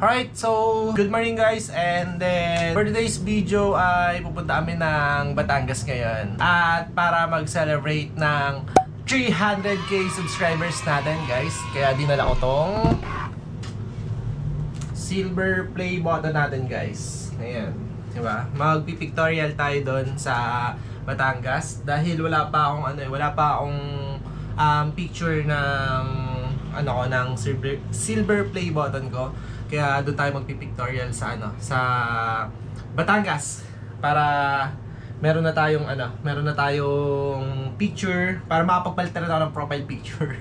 Alright, so good morning guys, and then for today's video ay pupunta kami ng Batangas ngayon at para mag-celebrate ng 300k subscribers natin guys. Kaya dinala ko tong silver play button natin guys. Ayan, diba? Magpipictorial tayo doon sa Batangas dahil wala pa akong picture ng ng silver play button ko. Kaya doon tayo magpipictorial sa Batangas para meron na tayong picture para makapagpalitan na tayo ng profile picture.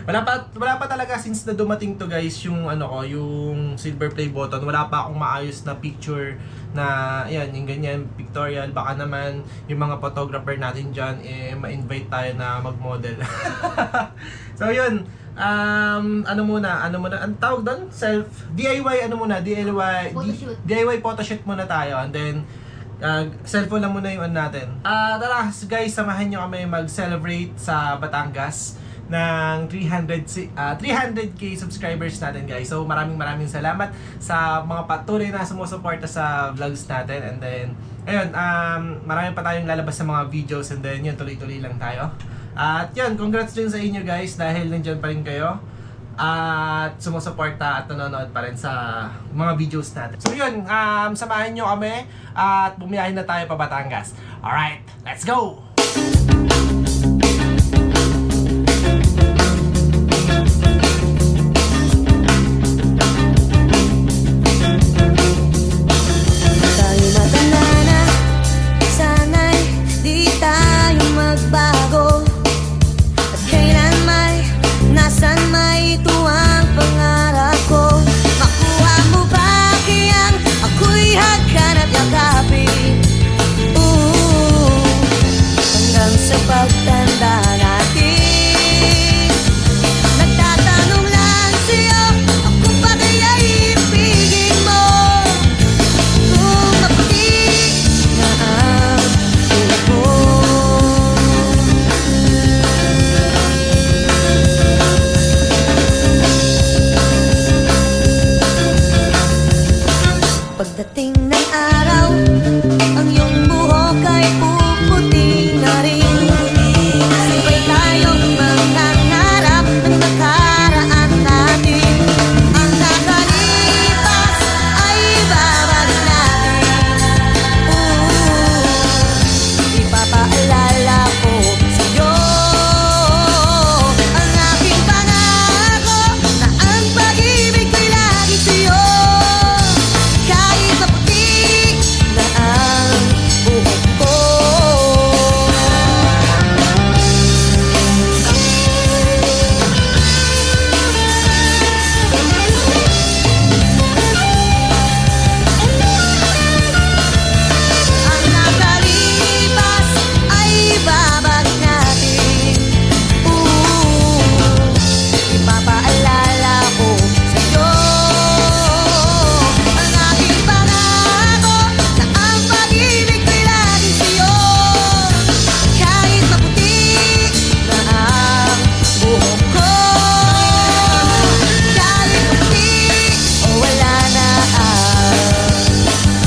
wala pa talaga since na dumating to guys yung yung silver play button. Wala pa akong maayos na picture na ayan, yung ganyan pictorial. Baka naman yung mga photographer natin diyan ma-invite tayo na mag-model. So yun, ang tawag doon? DIY photoshoot. DIY photoshoot muna tayo, and then cellphone lang muna yung natin. Tara guys, samahan nyo kami mag-celebrate sa Batangas ng 300k subscribers natin guys. So maraming salamat sa mga patuloy na sumusuporta sa vlogs natin, and then ayun, marami pa tayong lalabas sa mga videos, and then yun, tuloy-tuloy lang tayo. At yun, congrats din sa inyo guys dahil nandiyan pa rin kayo at sumusuporta at nanonood pa rin sa mga videos natin. So yun, samahan nyo kami at bumiyahin na tayo pa Batangas. Alright, let's go! Tayo matanda na, sana'y di tayo magbago. Nasaan may ito ang pangarap ko? Makuha mo ba kayang ako'y hagkan at yakapin? Hanggang sa pagtanda natin, nagtatanong lang sa'yo, ako ba kaya'y ibigin mo? Kung maputi na ang ulo ko. Pagdating ng araw, ang iyong buhok ay puputi na rin. Sabay tayong mangangarap ng nakaraan natin. Ang nakalipas ay babalik natin. Ipapaalala ko sa'yo ang aking pangako na ang pag-ibig ko'y lagi sa'yo. Kahit maputi na ang buhok ko. Ang nakalipas ay babalik natin. Ipapaalala ko sa'yo ang aking pangako na ang pag-ibig ko'y lagi sa'yo. Kahit maputi na ang buhok ko. Kahit maputi o wala na ang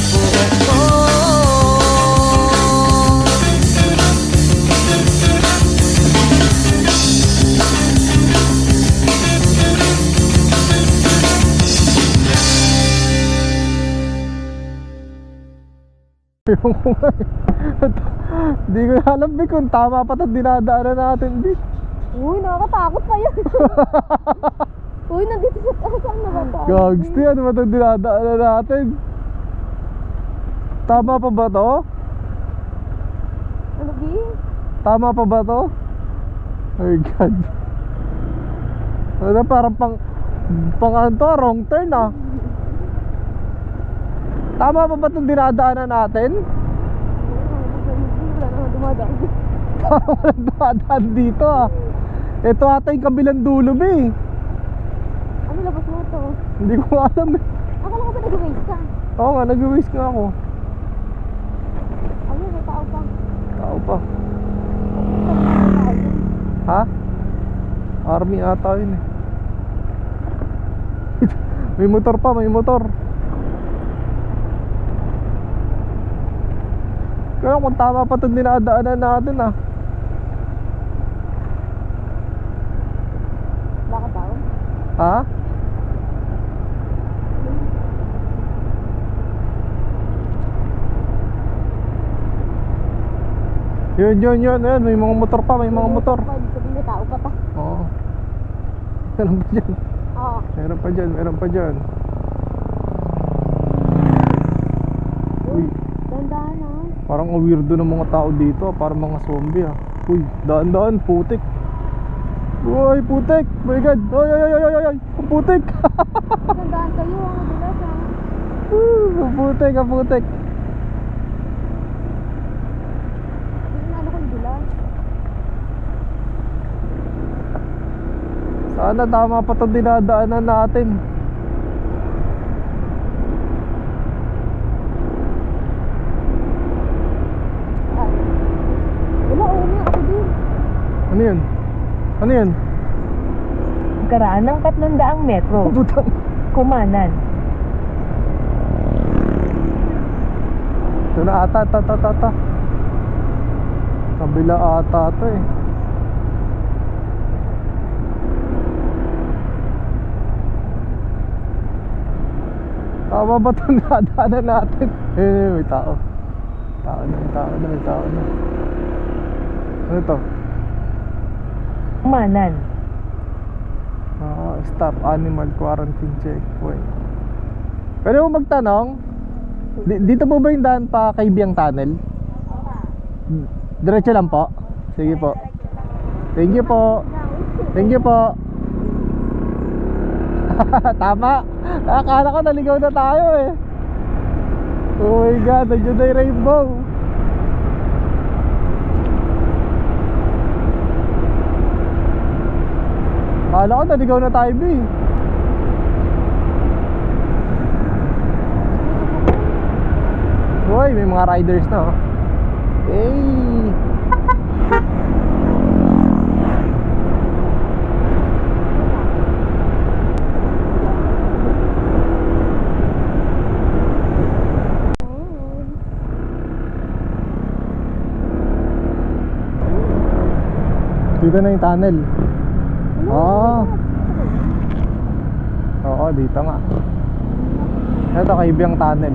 buhok ko. Di ko alam kung tama pa itong dinadaanan natin, Bi. Uy, nakakatakot pa yan. Uy, nandito sa taas ang nabataan. Gags, di ano ba itong dinadaanan natin? Tama pa ba to? Ano, Bi? Tama pa ba to? Oh my God. Ano, parang ano to, wrong turn ah. Tama pa ba itong dinadaanan natin? Wala naman dumadaan. Parang walang dumadaan dito ah. Ito ata yung kabilang dulo, Bi. Ano, labas mo to? Hindi ko alam eh. Akala ko ba nag-waste ka? Oo nga, nag-waste nga ako. Ayun, may tao pa. Tao pa. Ha? Army ata yun eh. May motor pa, may motor. Kaya kung tama pa itong dinadaanan natin ah. Bakit daw? Ha? Yun. Ayan, may mga motor pa, may mga motor. Ibig sabihin may tao pa ta. Oo. Meron pa dyan. Oo. Meron pa dyan. Uy, Dandahan ah. parang ang weirdo ng mga tao dito, parang mga zombie ah. Uy, daan, putik. Uy, putik. My God. Ay, ang putik. Dandahan kayo ang madulas ah. Ang putik. Ano kayo dulas? Sana tama pa itong dinadaanan natin. Ay. Wala, una ako din. Ano yun? Karaan ng 300 metro. Putang. Kumanan. Ito na ata. Kabila ata ito eh. Tama ba itong nadaanan natin? May tao. May tao na. Ano to? Kumanan. Stop animal quarantine checkpoint. Pwede mo magtanong? Dito po ba yung daan pa kay Biang Tunnel? Diretso lang po? Sige po. Thank you po. Tama. Akala ko naligaw na tayo eh. Oh my God, nandiyan na yung rainbow. Akala ko naligaw na tayo, B. Uy, may mga riders na oh. Hey. Dito na yung tunnel. Oo, dito nga. Ito Kaibiyang Tunnel.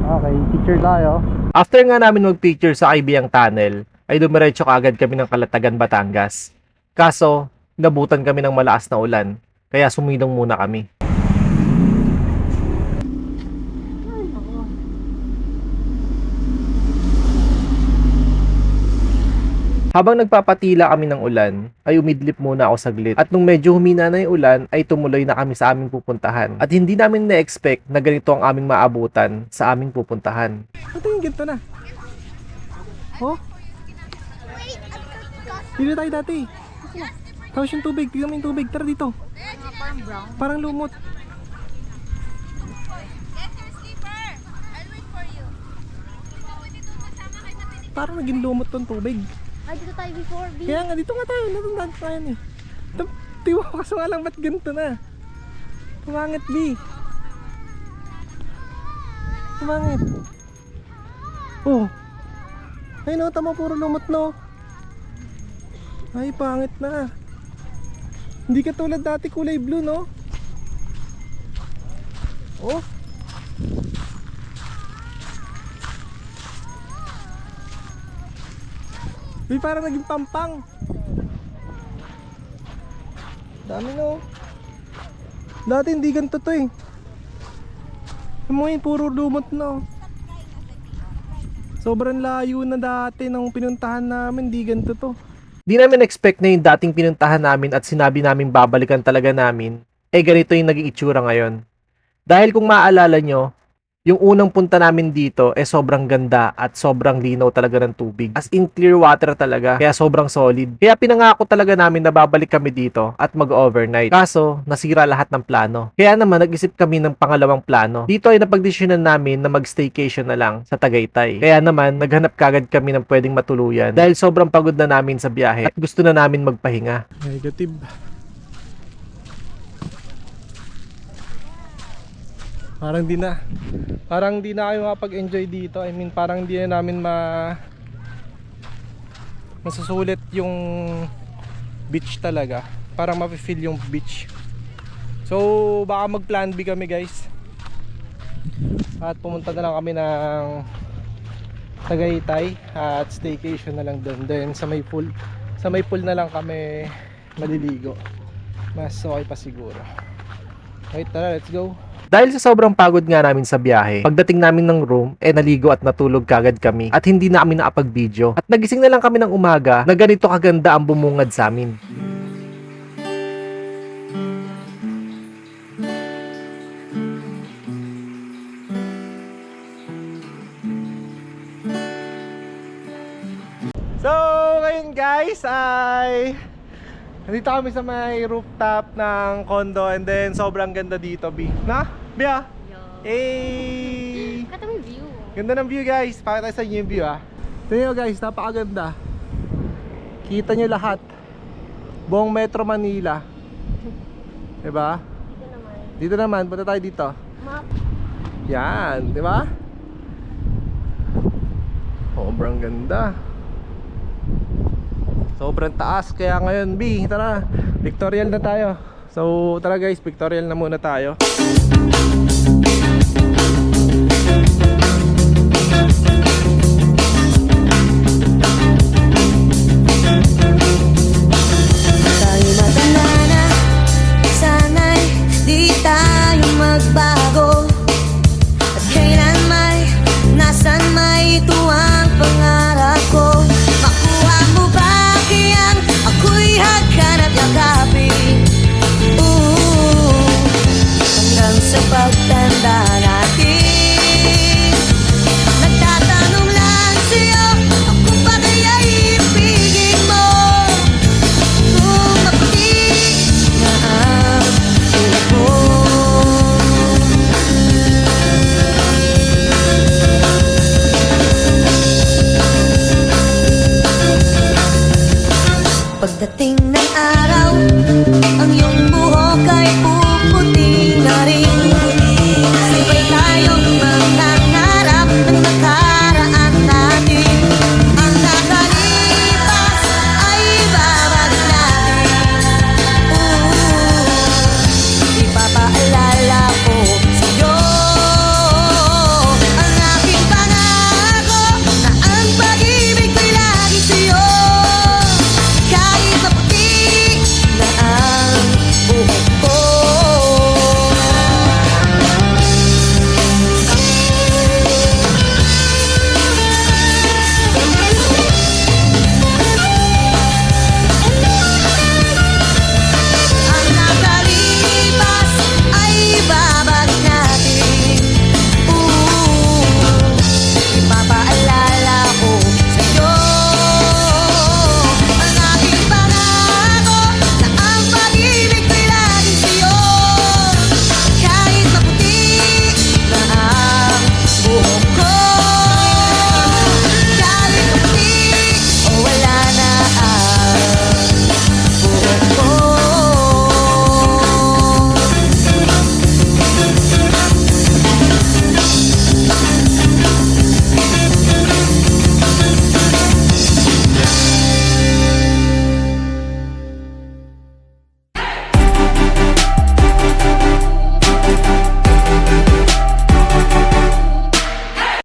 Okay, picture tayo. After nga namin mag-picture sa Kaibiyang Tunnel, ay dumiretso kaagad kami ng Calatagan, Batangas. Kaso, nabutan kami ng malakas na ulan, kaya sumilong muna kami. Habang nagpapatila kami ng ulan, ay umidlip muna ako saglit. At nung medyo humina na yung ulan, ay tumuloy na kami sa aming pupuntahan. At hindi namin na-expect na ganito ang aming maabutan sa aming pupuntahan. Ito yung ginto na. Oh? Dito tayo dati. Tapos yung tubig, tignan mo yung tubig. Tara dito. Parang brown. Parang lumot. Parang naging lumot tong tubig. Ay, dito tayo before, B. Kaya nga, dito nga tayo. Natandaan tayo eh. Tiwa ko kasi nga lang ba't ganito na. Pumangit, B. Pumangit. Oh. Ay no, tama, puro lumot no. Ay, pangit na. Hindi ka tulad dati kulay blue no. Oh. Uy, parang naging pampang. Dami no. Dati hindi ganito to eh. Ngayon puro lumot no. Sobrang layo na dati nung pinuntahan namin, hindi ganito to. Di namin expect na yung dating pinuntahan namin at sinabi namin babalikan talaga namin, eh ganito yung naging itsura ngayon. Dahil kung maaalala nyo, yung unang punta namin dito eh sobrang ganda at sobrang linaw talaga ng tubig. As in clear water talaga, kaya sobrang solid. Kaya pinangako talaga namin na babalik kami dito at mag-overnight. Kaso, nasira lahat ng plano. Kaya naman nag-isip kami ng pangalawang plano. Dito ay napagdesisyonan namin na mag-staycation na lang sa Tagaytay. Kaya naman, naghanap kagad kami ng pwedeng matuluyan dahil sobrang pagod na namin sa biyahe at gusto na namin magpahinga. Negative. Parang di na kayo makapag-enjoy dito. I mean, parang di na namin masusulit yung beach talaga. Parang mafe-feel yung beach. So, baka mag-plan B kami, guys. At pumunta na lang kami ng Tagaytay at staycation na lang doon. Then sa may pool na lang kami maliligo. Mas okay pa siguro. Okay, tara, let's go. Dahil sa sobrang pagod nga namin sa biyahe, pagdating namin ng room, naligo at natulog kagad kami at hindi na kami nakapag-video. At nagising na lang kami ng umaga na ganito kaganda ang bumungad sa amin. So, ngayon guys ay nandito kami sa may rooftop ng condo and then sobrang ganda dito, B. Na? B ah? Eh, Kata mo yung view. ganda ng view guys. Pakita sa inyo yung view ah. Tingnan nyo guys, napakaganda. Kita nyo lahat. Buong Metro Manila. Diba? Dito naman, punta tayo dito. Map. Yan, diba? Sobrang ganda. Sobrang taas. Kaya ngayon, B, tara, pictorial na tayo. So, tara guys, pictorial na muna tayo. Tayo matanda na, sana'y di tayo magbago. At kailan may, nasan may ito ang pangarap ko. Makuha mo ba kayang ako'y hagkan at yakapin? Hanggang sa pagtanda natin.